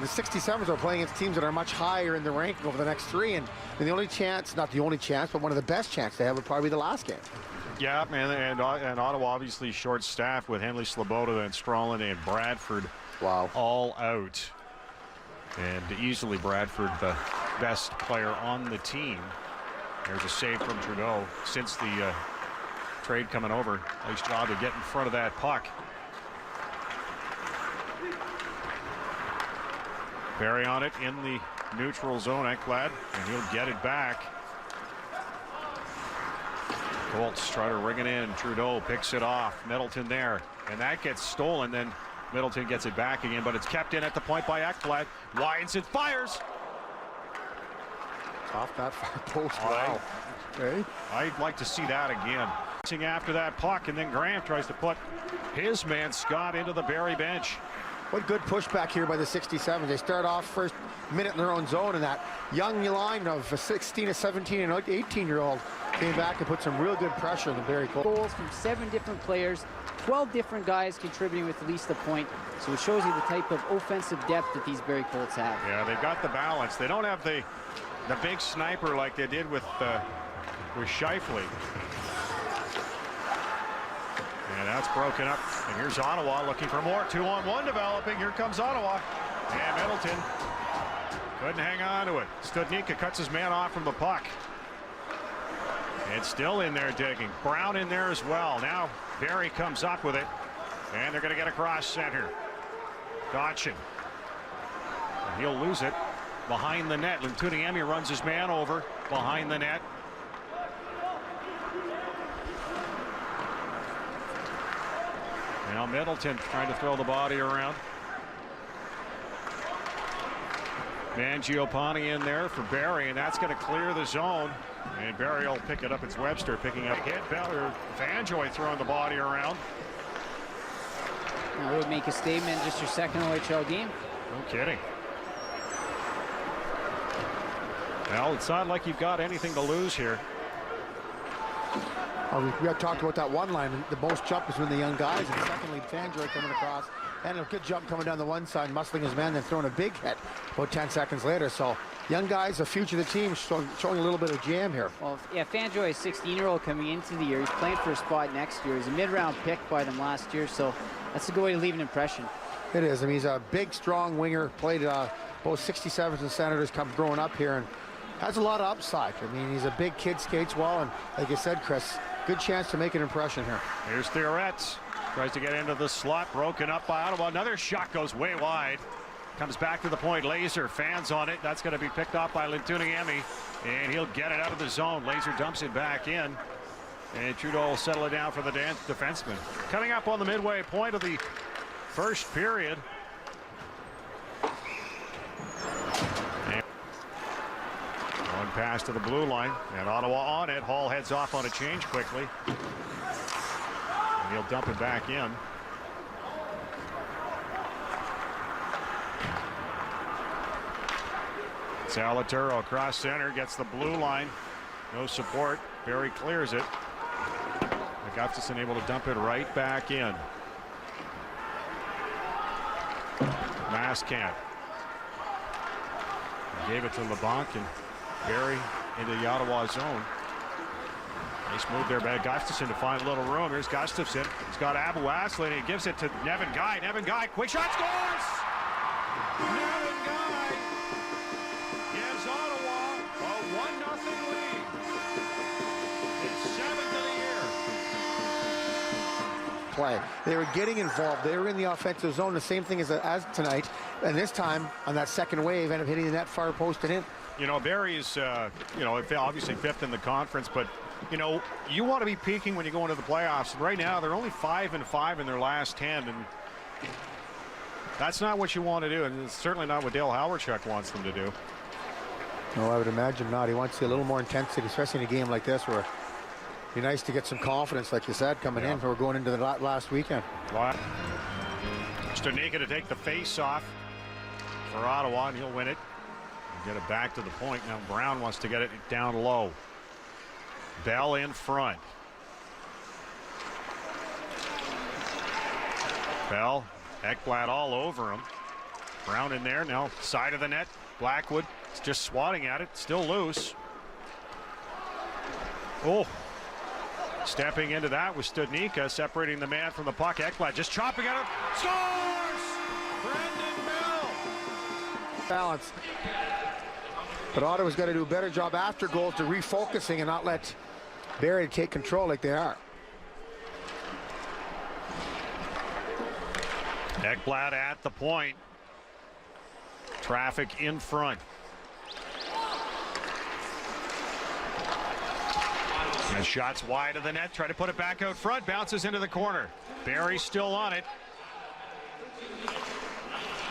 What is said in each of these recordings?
the 67s are playing against teams that are much higher in the ranking over the next three, and the only chance, not the only chance, but one of the best chances they have would probably be the last game. Yeah, man, and Ottawa obviously short-staffed with Henley, Sloboda, and Strallen and Bradford. Wow. All out. And easily Bradford the best player on the team. There's a save from Trudeau since the trade coming over. Nice job to get in front of that puck. Barry on it in the neutral zone, Ekblad, and he'll get it back. Colts Strutter ringing in. Trudeau picks it off. Middleton there, and that gets stolen. Then Middleton gets it back again, but it's kept in at the point by Ekblad. Winds it, fires. Off that far post. Wow. Okay. I'd like to see that again. After that puck, and then Graham tries to put his man Scott into the Barrie bench. What good pushback here by the 67. They start off first minute in their own zone, and that young line of a 16, a 17, and 18-year-old came back and put some real good pressure on the Barrie Colts. Goals from 7 different players, 12 different guys contributing with at least a point. So it shows you the type of offensive depth that these Barrie Colts have. Yeah, they've got the balance. They don't have the big sniper like they did with Scheifele. And that's broken up. And here's Ottawa looking for more. 2-on-1 developing. Here comes Ottawa. And Middleton couldn't hang on to it. Studnicka cuts his man off from the puck. And still in there digging. Brown in there as well. Now Barrie comes up with it. And they're going to get across center. Dotchin. And he'll lose it behind the net. Lintuniemi runs his man over behind the net. Now Middleton trying to throw the body around. Mangiapane in there for Barrie, and that's going to clear the zone. And Barrie will pick it up. It's Webster picking up hit. Vanjoy throwing the body around. That would make a statement. Just your second OHL game. No kidding. Well, it's not like you've got anything to lose here. We have talked about that one line. The most jump is when the young guys, and secondly, Vanjoy coming across, and a good jump coming down the one side, muscling his man, then throwing a big hit about 10 seconds later. So young guys, the future of the team, showing a little bit of jam here. Well, yeah, Vanjoy, a 16-year-old coming into the year. He's playing for a spot next year. He's a mid-round pick by them last year, so that's a good way to leave an impression. It is. I mean, he's a big, strong winger. Played both 67s and Senators growing up here, and has a lot of upside. I mean, he's a big kid, skates well, and like you said, Chris, good chance to make an impression here. Here's Theoret. Tries to get into the slot. Broken up by Ottawa. Another shot goes way wide. Comes back to the point. Laser fans on it. That's going to be picked off by Lintuniemi. And he'll get it out of the zone. Laser dumps it back in. And Trudeau will settle it down for the defenseman. Coming up on the midway point of the first period. One pass to the blue line, and Ottawa on it. Hall heads off on a change quickly. And he'll dump it back in. Salaturo across center, gets the blue line. No support. Barrie clears it. Gustafson able to dump it right back in. Mascant gave it to LeBlanc, and Barrie into the Ottawa zone. Nice move there by Gustafson to find a little room. Here's Gustafson. He's got Abu Aslan, and he gives it to Nevin Guy. Nevin Guy, quick shot, scores! Nevin Guy gives Ottawa a 1-0 lead. It's 7th of the year. Play. They were getting involved. They were in the offensive zone. The same thing as tonight. And this time, on that second wave, ended up hitting the net far post and in. You know, Barrie's, obviously 5th in the conference, but, you know, you want to be peaking when you go into the playoffs. Right now, they're only 5-5 in their last 10, and that's not what you want to do, and it's certainly not what Dale Hawerchuk wants them to do. No, I would imagine not. He wants to see a little more intensity, especially in a game like this, where it'd be nice to get some confidence, like you said, coming in. We're going into the last weekend. Studnicka to take the face off for Ottawa, and he'll win it. Get it back to the point. Now Brown wants to get it down low. Bell in front. Bell, Ekblad all over him. Brown in there now, side of the net. Blackwood is just swatting at it, still loose. Oh, stepping into that was Studnicka, separating the man from the puck. Ekblad just chopping at it. Scores! Brandon Bell. Balance. But Ottawa's got to do a better job after goals to refocusing and not let Barrie take control like they are. Ekblad at the point. Traffic in front. And shots wide of the net. Try to put it back out front. Bounces into the corner. Barrie still on it.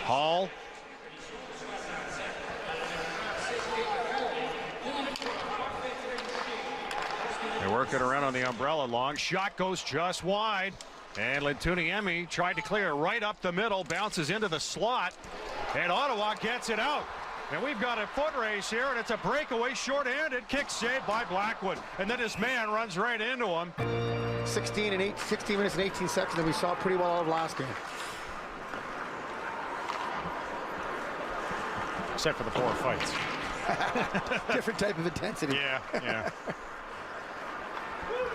Hall. They work it around on the umbrella. Long shot goes just wide. And Lintuniemi tried to clear right up the middle. Bounces into the slot. And Ottawa gets it out. And we've got a foot race here, and it's a breakaway, short-handed kick saved by Blackwood. And then his man runs right into him. 16 minutes and 18 seconds, and we saw pretty well all of last game. Except for the 4 fights. Different type of intensity. Yeah.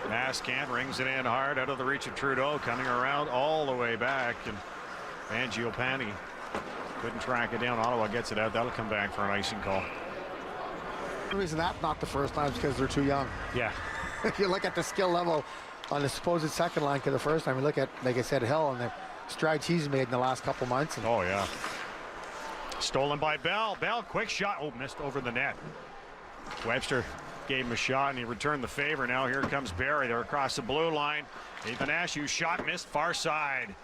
Mascan rings it in hard out of the reach of Trudeau, coming around all the way back. And Mangiopane couldn't track it down. Ottawa gets it out. That'll come back for an icing call. The reason that's not the first time is because they're too young. Yeah. If you look at the skill level on the supposed second line, the first time you look at, like I said, Hill and the strides he's made in the last couple months. And oh, yeah. Stolen by Bell. Bell, quick shot. Oh, missed over the net. Webster gave him a shot, and he returned the favor. Now here comes Barrie. They're across the blue line. Ethan Ashew shot missed far side.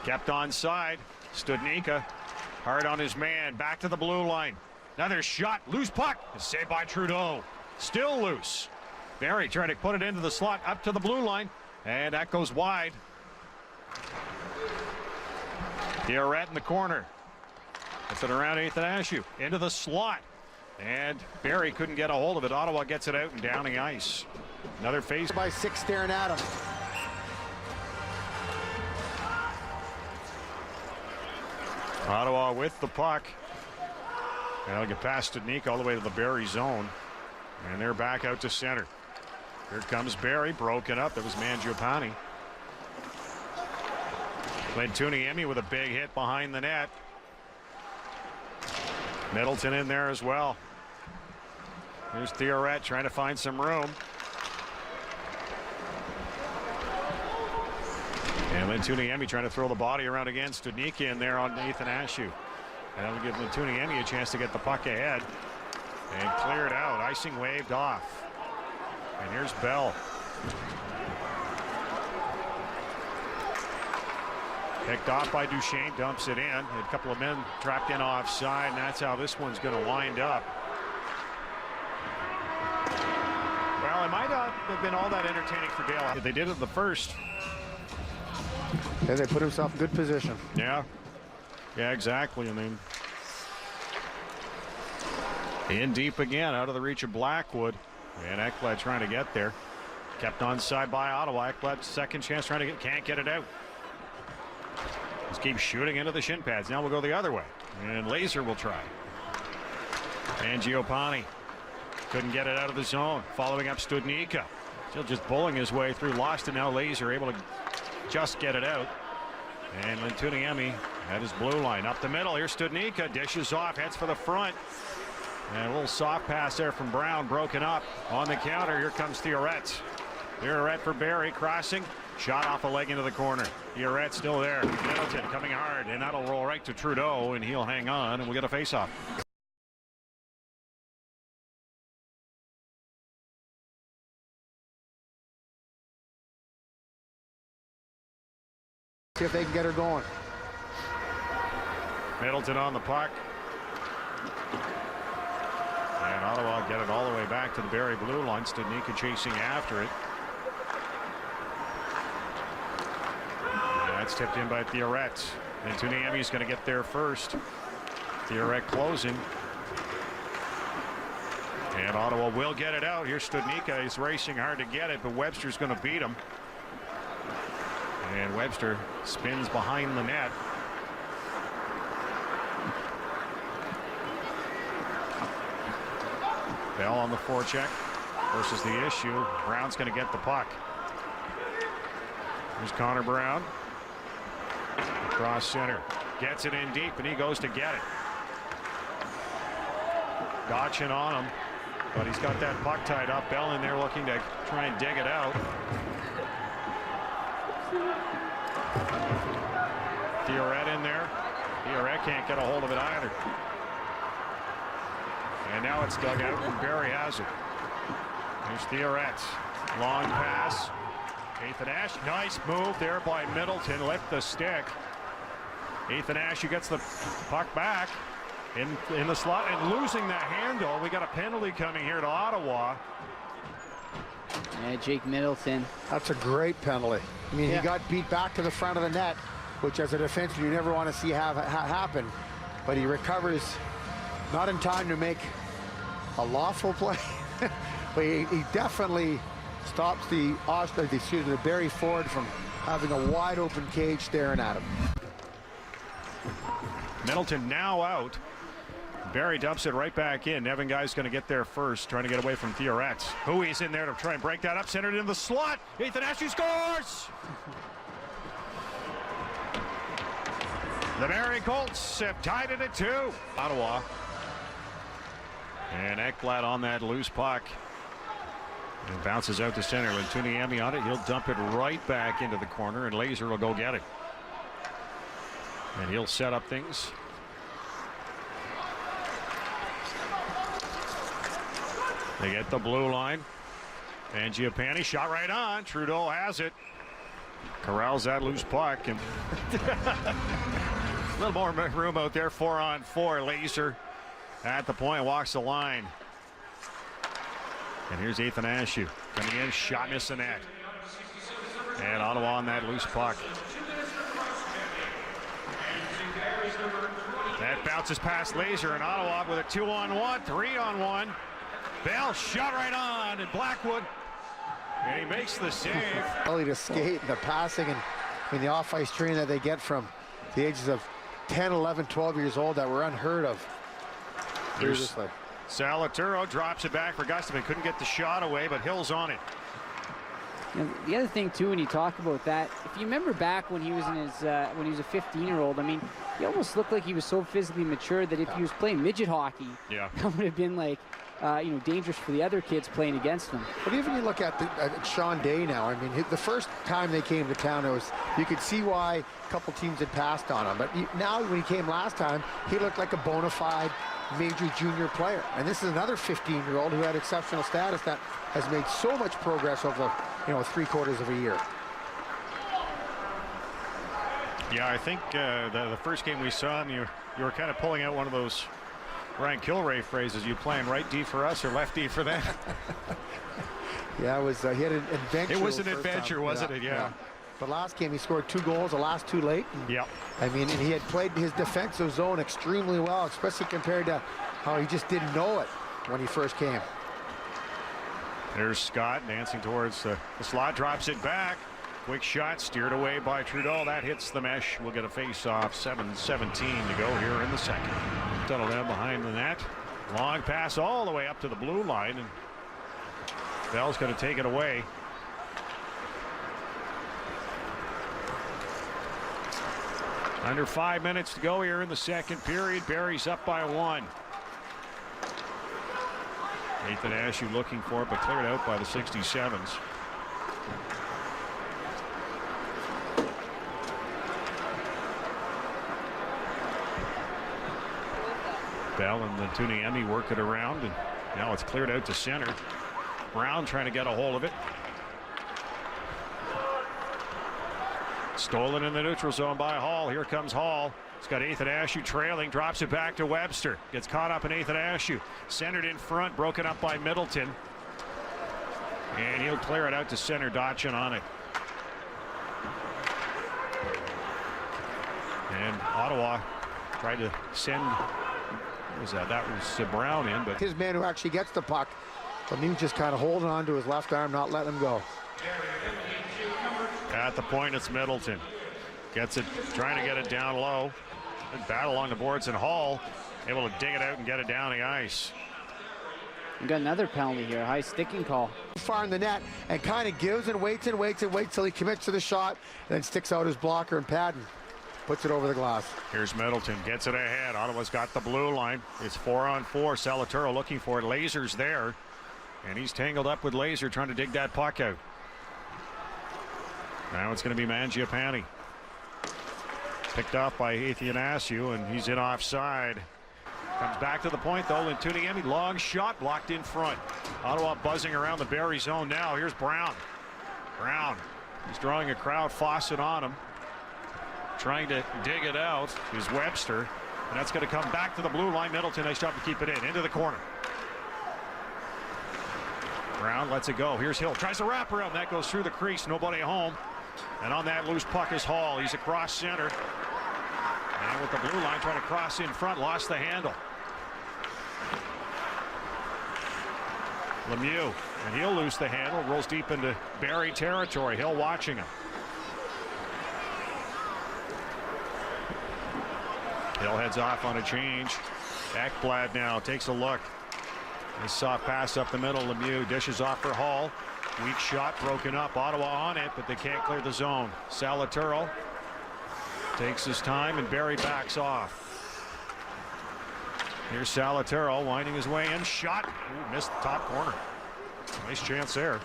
Kept on side. Studnicka hard on his man. Back to the blue line. Another shot. Loose puck. Saved by Trudeau. Still loose. Barrie trying to put it into the slot up to the blue line. And that goes wide. Diarrette in the corner. Puts it around Ethan Ashew. Into the slot. And Barrie couldn't get a hold of it. Ottawa gets it out and down the ice. Another face by 6 staring at him. Ottawa with the puck. And they'll get past Studnicka all the way to the Barrie zone. And they're back out to center. Here comes Barrie, broken up. That was Mangiopane. Lintuniemi with a big hit behind the net. Middleton in there as well. Here's Diarrette trying to find some room. And Lintuniemi trying to throw the body around again. Studnicka in there on Nathan Ashew. And that'll give Lintuniemi a chance to get the puck ahead. And cleared out. Icing waved off. And here's Bell. Picked off by Duchesne, dumps it in. A couple of men trapped in offside, and that's how this one's going to wind up. Well, it might not have been all that entertaining for Dale. They did it the first. And they put himself in good position. Yeah, exactly. I mean, in deep again, out of the reach of Blackwood. And Ekblad trying to get there. Kept on side by Ottawa. Ekblad's second chance trying to get, can't get it out. Just keep shooting into the shin pads. Now we'll go the other way. And Laser will try. And Mangiopane couldn't get it out of the zone. Following up Studnicka. Still just bowling his way through. Lost, and now Laser able to just get it out. And Lintuniemi at his blue line. Up the middle. Here's Studnicka. Dishes off. Heads for the front. And a little soft pass there from Brown. Broken up on the counter. Here comes Diarrette. Diarrette for Barrie. Crossing. Shot off a leg into the corner. Diarrette still there. Middleton coming hard. And that'll roll right to Trudeau. And he'll hang on. And we'll get a face-off. See if they can get her going. Middleton on the puck. And Ottawa get it all the way back to the Barrie blue line. Studnicka chasing after it. And that's tipped in by Diarrette. And Lintuniemi's going to get there first. Diarrette closing. And Ottawa will get it out. Here's Studnicka. He's racing hard to get it, but Webster's going to beat him. And Webster spins behind the net. Bell on the forecheck versus the issue. Brown's going to get the puck. Here's Connor Brown. Across center. Gets it in deep, and he goes to get it. Gotchin on him, but he's got that puck tied up. Bell in there looking to try and dig it out. Theoret in there. Theoret can't get a hold of it either. And now it's dug out, and Barrie has it. Here's Theoret. Long pass. Ethan Ash. Nice move there by Middleton. Lift the stick. Ethan Ash, who gets the puck back in the slot and losing the handle. We got a penalty coming here to Ottawa. Yeah, Jake Middleton. That's a great penalty. I mean, he got beat back to the front of the net, which as a defenseman you never want to see happen. But he recovers not in time to make a lawful play, but he definitely stops the Barrie Ford from having a wide open cage staring at him. Middleton now out. Barrie dumps it right back in. Nevin Guy's going to get there first, trying to get away from Theoret. Huey's in there to try and break that up, centered in the slot. Ethan Ashe scores! The Barrie Colts have tied it at 2. Ottawa. And Ekblad on that loose puck. And bounces out to center. When Tuniemi on it, he'll dump it right back into the corner, and Laser will go get it. And he'll set up things. They get the blue line. And Giappani shot right on. Trudeau has it. Corrals that loose puck. And a little more room out there. 4-on-4. Laser at the point. Walks the line. And here's Ethan Ashew coming in. Shot missing net. And Ottawa on that loose puck. That bounces past Laser, and Ottawa with a 2-on-1, 3-on-1. Bell shot right on, and Blackwood, and he makes the save. Ability to skate and the passing and the off-ice training that they get from the ages of 10, 11, 12 years old that were unheard of previously. Salaturo drops it back for Gustafson. Couldn't get the shot away, but Hill's on it. You know, the other thing too, when you talk about that, if you remember back when he was in his when he was a 15-year-old, I mean, he almost looked like he was so physically mature that if he was playing midget hockey, that would have been like, dangerous for the other kids playing against him. But even you look at Sean Day now, I mean, the first time they came to town, you could see why a couple teams had passed on him. But now when he came last time, he looked like a bona fide major junior player. And this is another 15-year-old who had exceptional status that has made so much progress over, 3/4 of a year. Yeah, I think the first game we saw him, you were kind of pulling out one of those Ryan Kilray phrases. You playing right D for us or left D for them? Yeah, it was. He had an adventure. It was an adventure, wasn't it? Yeah. The last game he scored 2 goals, the last 2 late. Yep. I mean, and he had played his defensive zone extremely well, especially compared to how he just didn't know it when he first came. There's Scott dancing towards the slot, drops it back. Quick shot steered away by Trudeau. That hits the mesh. We'll get a face-off. 7:17 to go here in the second. Settled down behind the net. Long pass all the way up to the blue line, and Bell's going to take it away. Under 5 minutes to go here in the second period. Barrie's up by 1. Ethan Ashew looking for it, but cleared out by the 67s. Bell and the Tuniemi work it around, and now it's cleared out to center. Brown trying to get a hold of it. Stolen in the neutral zone by Hall. Here comes Hall. He's got Ethan Ashew trailing, drops it back to Webster. Gets caught up in Ethan Ashew. Centered in front, broken up by Middleton. And he'll clear it out to center. Dotchin on it. And Ottawa tried to send, what was that? That was Brown in, but his man who actually gets the puck, but he was just kind of holding on to his left arm, not letting him go. At the point, it's Middleton. Gets it, trying to get it down low. Good battle along the boards, and Hall able to dig it out and get it down the ice. We got another penalty here, high sticking call. Far in the net and kind of gives and waits till he commits to the shot, and then sticks out his blocker, and Padden puts it over the glass. Here's Middleton, gets it ahead. Ottawa's got the blue line. It's 4-on-4. Salaturo looking for it. Laser's there, and he's tangled up with Laser trying to dig that puck out. Now it's going to be Mangiapane. Picked off by Athanasiou, and he's in offside. Comes back to the point, though. Lintuniemi, long shot, blocked in front. Ottawa buzzing around the Barrie zone now. Here's Brown. Brown, he's drawing a crowd faucet on him. Trying to dig it out is Webster. And that's going to come back to the blue line. Middleton, nice job to keep it in. Into the corner. Brown lets it go. Here's Hill. Tries to wrap around. That goes through the crease. Nobody home. And on that loose puck is Hall. He's across center. And with the blue line trying to cross in front, lost the handle. Lemieux, and he'll lose the handle, rolls deep into Barrie territory. Hill watching him. Hill heads off on a change. Ekblad now takes a look. Nice soft pass up the middle. Lemieux dishes off for Hall. Weak shot broken up. Ottawa on it, but they can't clear the zone. Salaturo takes his time, and Barrie backs off. Here's Salaturo winding his way in. Shot. Ooh, missed the top corner. Nice chance there.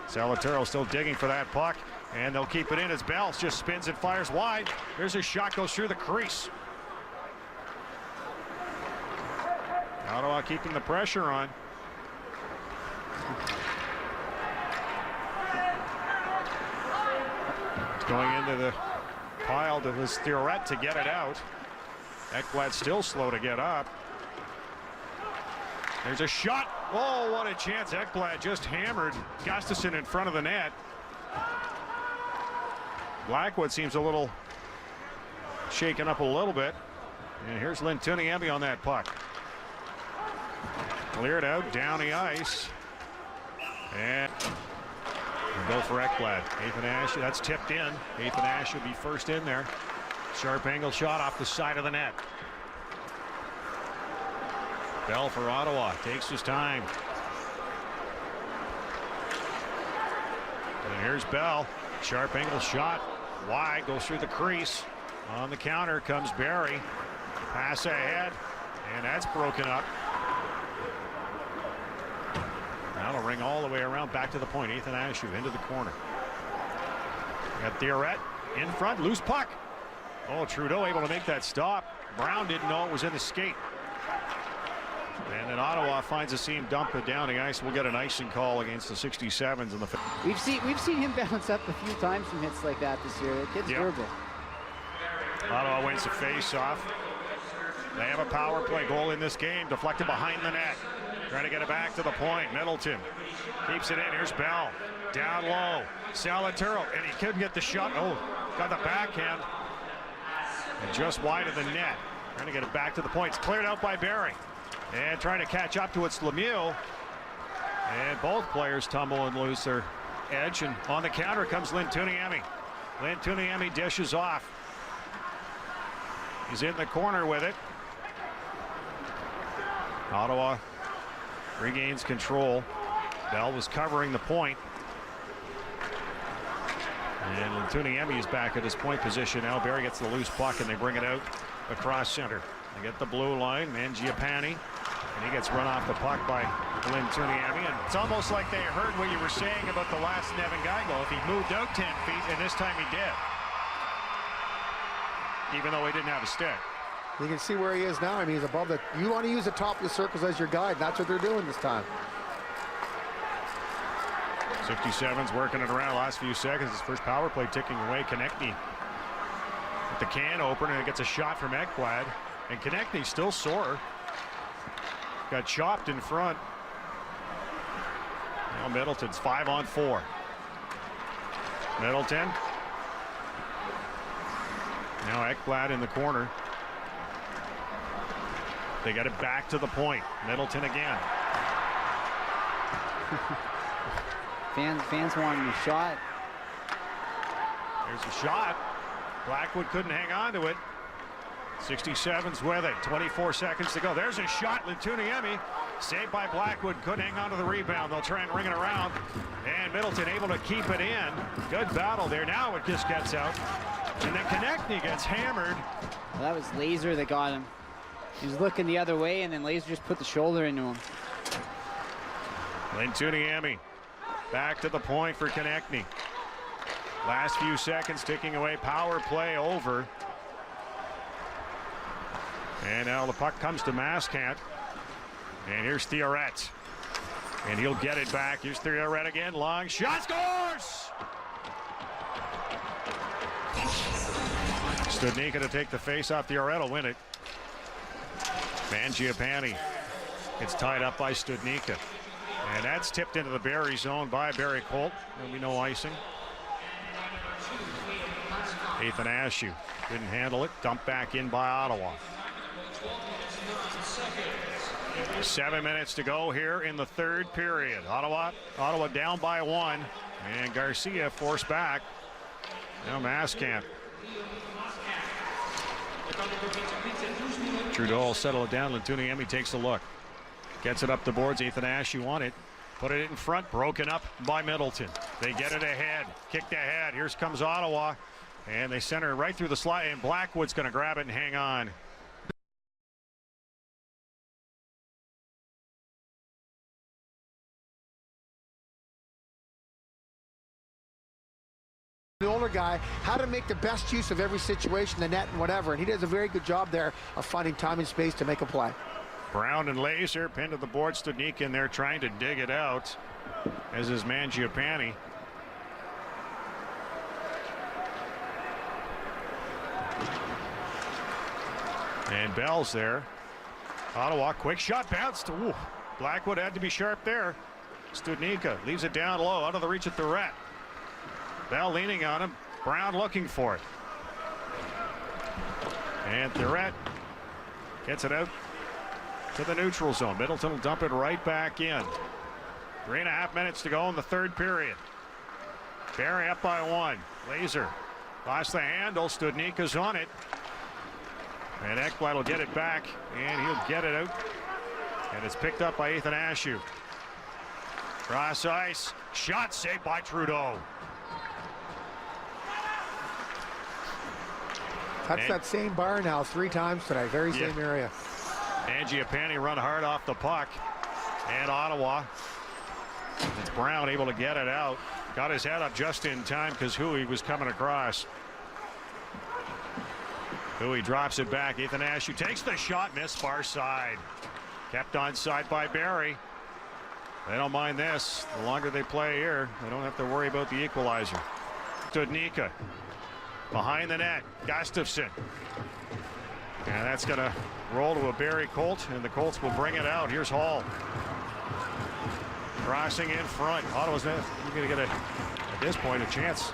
Salaturo still digging for that puck, and they'll keep it in as Bell just spins and fires wide. There's a shot, goes through the crease. Ottawa keeping the pressure on. It's going into the pile to this Theoret to get it out. Ekblad still slow to get up. There's a shot. Oh, what a chance. Ekblad just hammered Gustafsson in front of the net. Blackwood seems a little shaken up a little bit. And here's Lintuniemi on that puck. Cleared out down the ice. And go for Ekblad. Athanasiou, that's tipped in. Athanasiou will be first in there. Sharp angle shot off the side of the net. Bell for Ottawa, takes his time. And here's Bell. Sharp angle shot. Wide, goes through the crease. On the counter comes Barrie. Pass ahead, and that's broken up. That'll ring all the way around back to the point. Athanasiou into the corner. Got Theoret in front, loose puck. Oh, Trudeau able to make that stop. Brown didn't know it was in the skate. And then Ottawa finds a seam, dump it down the ice. We'll get an icing call against the 67s in the. We've seen him bounce up a few times from hits like that this year. The kid's durable. Ottawa wins the face-off. They have a power play goal in this game, deflected behind the net. Trying to get it back to the point. Middleton keeps it in. Here's Bell. Down low. Salaturo, and he couldn't get the shot. Oh, got the backhand. And just wide of the net. Trying to get it back to the point. It's cleared out by Barrie. And trying to catch up to its Lemieux. And both players tumble and lose their edge. And on the counter comes Lintuniemi. Lintuniemi dishes off. He's in the corner with it. Ottawa regains control. Bell was covering the point. And Lintuniemi is back at his point position now. Barrie gets the loose puck, and they bring it out across center. They get the blue line. Mangiapane. And he gets run off the puck by Lintuniemi. And it's almost like they heard what you were saying about the last Nevin Geigo. If he moved out 10 feet, and this time he did. Even though he didn't have a stick. You can see where he is now. I mean, he's above the. You want to use the top of the circles as your guide. That's what they're doing this time. 67's working it around last few seconds. His first power play ticking away. Konechny with the can open, and it gets a shot from Ekblad. And Konechny still sore. Got chopped in front. Now Middleton's 5-on-4. Middleton. Now Ekblad in the corner. They got it back to the point. Middleton again. Fans wanting a shot. There's a shot. Blackwood couldn't hang on to it. 67's with it. 24 seconds to go. There's a shot. Lintuniemi saved by Blackwood. Couldn't hang on to the rebound. They'll try and ring it around. And Middleton able to keep it in. Good battle there. Now it just gets out. And then Konechny gets hammered. Well, that was Laser that got him. He was looking the other way, and then Laser just put the shoulder into him. Lintuniemi back to the point for Konechny. Last few seconds ticking away. Power play over. And now the puck comes to Mascant. And here's Theoret. And he'll get it back. Here's Theoret again. Long shot. Scores! Studnicka to take the face off. Theoret will win it. Mangiapane. It's tied up by Studnicka. And that's tipped into the Barrie zone by Barrie Colt. There'll be no icing. Athanasiou didn't handle it. Dumped back in by Ottawa. 7 minutes to go here in the third period. Ottawa down by 1. And Garcia forced back. Now Mascant. Trudeau will settle it down. Lintuniemi takes a look. Gets it up the boards. Athanasiou on it. Put it in front. Broken up by Middleton. They get it ahead. Kicked ahead. Here comes Ottawa. And they center right through the slide. And Blackwood's going to grab it and hang on. The older guy, how to make the best use of every situation, the net and whatever, and he does a very good job there of finding time and space to make a play. Brown and Laser pinned to the board. Studnicka in there trying to dig it out, as is Mangiapane. And Bell's there. Ottawa, quick shot, bounced. Ooh, Blackwood had to be sharp there. Studnicka leaves it down low, out of the reach of Theoret. Bell leaning on him. Brown looking for it. And Theoret gets it out to the neutral zone. Middleton will dump it right back in. 3.5 minutes to go in the third period. Barrie up by 1. Laser lost the handle. Studnicka's on it. And Ekblad will get it back, and he'll get it out. And it's picked up by Athanasiou. Cross ice. Shot saved by Trudeau. That's that same bar now 3 times today. Very same area. Mangiapane run hard off the puck. And Ottawa. It's Brown able to get it out. Got his head up just in time because Hui was coming across. Hui drops it back. Athanasiou takes the shot. Missed far side. Kept on side by Barrie. They don't mind this. The longer they play here, they don't have to worry about the equalizer. Studnicka. Behind the net, Gustafsson. And that's going to roll to a Barrie Colt, and the Colts will bring it out. Here's Hall. Crossing in front. Ottawa's going to get, at this point, a chance